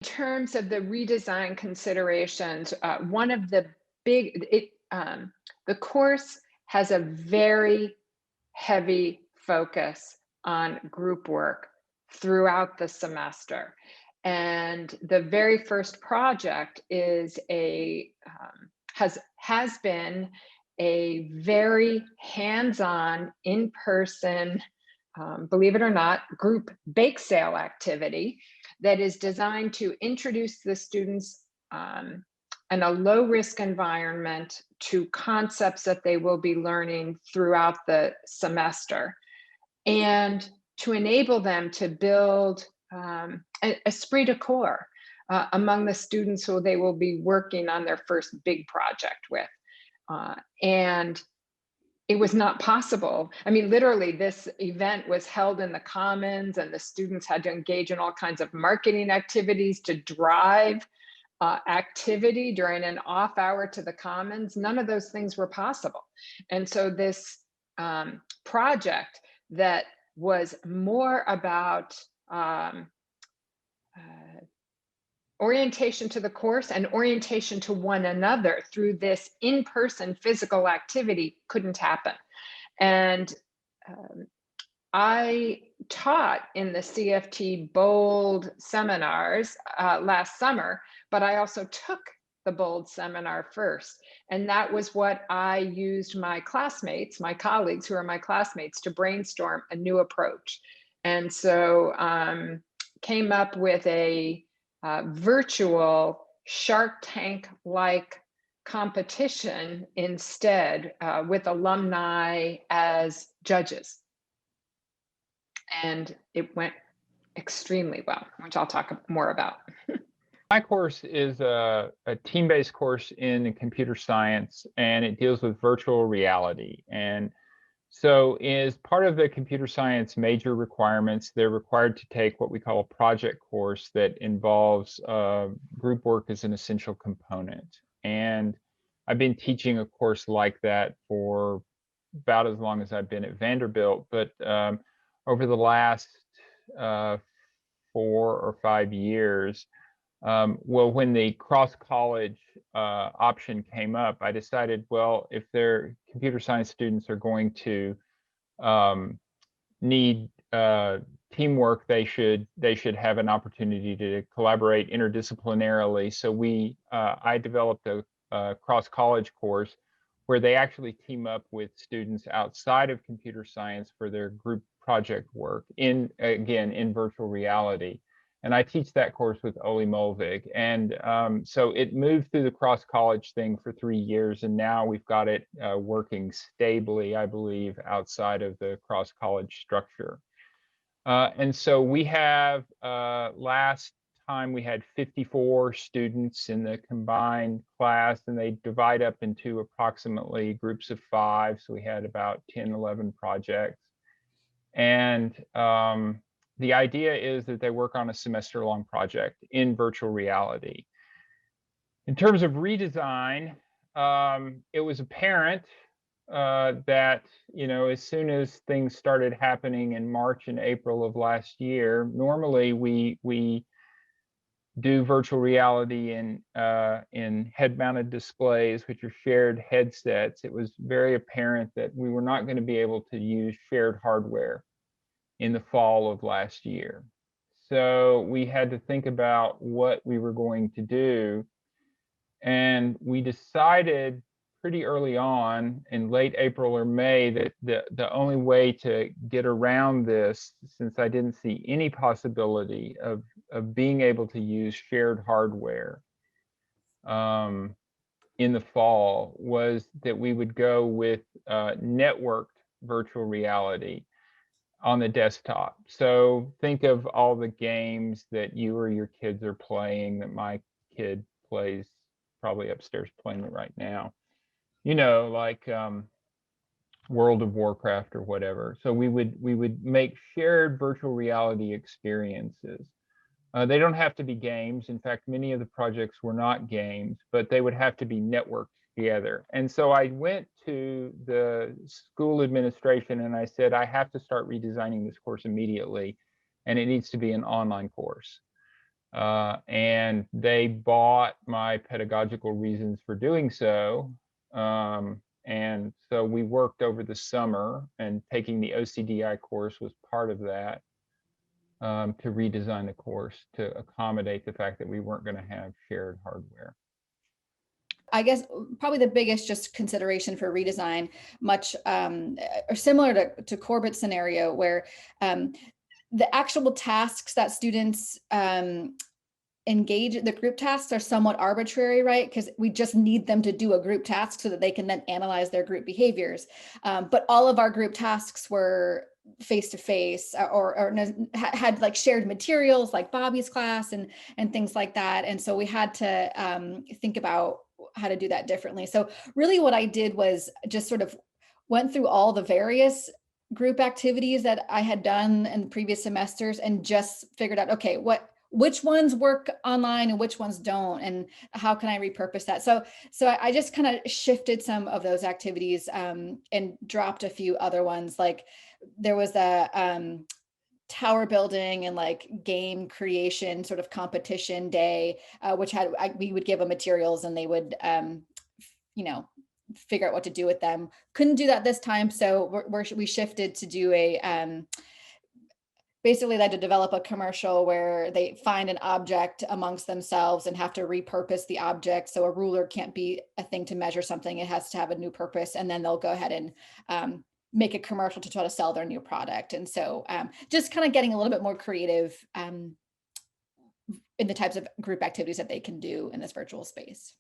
In terms of the redesign considerations, one of the big it the course has a very heavy focus on group work throughout the semester. And the very first project is has been a very hands-on, in-person, believe it or not, group bake sale activity that is designed to introduce the students in a low risk environment to concepts that they will be learning throughout the semester and to enable them to build a esprit de corps among the students who they will be working on their first big project with. And it was not possible. I mean, literally, this event was held in the Commons, and the students had to engage in all kinds of marketing activities to drive activity during an off hour to the Commons. None of those things were possible. And so, this project that was more about orientation to the course and orientation to one another through this in-person physical activity couldn't happen. And I taught in the CFT Bold seminars last summer, but I also took the Bold seminar first. And that was what I used my classmates, my colleagues who are my classmates, to brainstorm a new approach. And so came up with a virtual Shark Tank-like competition instead, with alumni as judges. And it went extremely well, which I'll talk more about. My course is a team-based course in computer science, and it deals with virtual reality. And so as part of the computer science major requirements, they're required to take what we call a project course that involves group work as an essential component. And I've been teaching a course like that for about as long as I've been at Vanderbilt, but over the last 4 or 5 years, well, when the cross-college option came up, I decided, well, if their computer science students are going to need teamwork, they should have an opportunity to collaborate interdisciplinarily. So I developed a cross-college course where they actually team up with students outside of computer science for their group project work in virtual reality. And I teach that course with Oli Molvig. And so it moved through the cross-college thing for 3 years, and now we've got it working stably, I believe, outside of the cross-college structure. And so we have, last time we had 54 students in the combined class, and they divide up into approximately groups of 5. So we had about 10, 11 projects. And the idea is that they work on a semester-long project in virtual reality. In terms of redesign, it was apparent that, as soon as things started happening in March and April of last year, normally we do virtual reality in head-mounted displays, which are shared headsets. It was very apparent that we were not going to be able to use shared hardware in the fall of last year. So we had to think about what we were going to do. And we decided pretty early on in late April or May that the only way to get around this, since I didn't see any possibility of being able to use shared hardware in the fall, was that we would go with networked virtual reality on the desktop. So think of all the games that you or your kids are playing, that my kid plays, probably upstairs playing it right now, like World of Warcraft or whatever. So we would make shared virtual reality experiences. They don't have to be games. In fact, many of the projects were not games, but they would have to be networked together. And so I went to the school administration and I said, I have to start redesigning this course immediately, and it needs to be an online course. and they bought my pedagogical reasons for doing so. And so we worked over the summer, and taking the OCDI course was part of that, to redesign the course to accommodate the fact that we weren't going to have shared hardware. I guess probably the biggest just consideration for redesign, much or similar to Corbette's scenario, where the actual tasks that students engage, the group tasks are somewhat arbitrary, right? Because we just need them to do a group task so that they can then analyze their group behaviors. But all of our group tasks were face-to-face, or had like shared materials like Bobby's class and things like that. And so we had to think about how to do that differently. So really what I did was just sort of went through all the various group activities that I had done in previous semesters and just figured out, okay, which ones work online and which ones don't, and how can I repurpose that? So I just kind of shifted some of those activities and dropped a few other ones. Like there was a tower building and like game creation sort of competition day, which we would give them materials and they would, figure out what to do with them. Couldn't do that this time. So we shifted to do basically they had to develop a commercial where they find an object amongst themselves and have to repurpose the object. So a ruler can't be a thing to measure something. It has to have a new purpose. And then they'll go ahead and make a commercial to try to sell their new product. And so just kind of getting a little bit more creative in the types of group activities that they can do in this virtual space.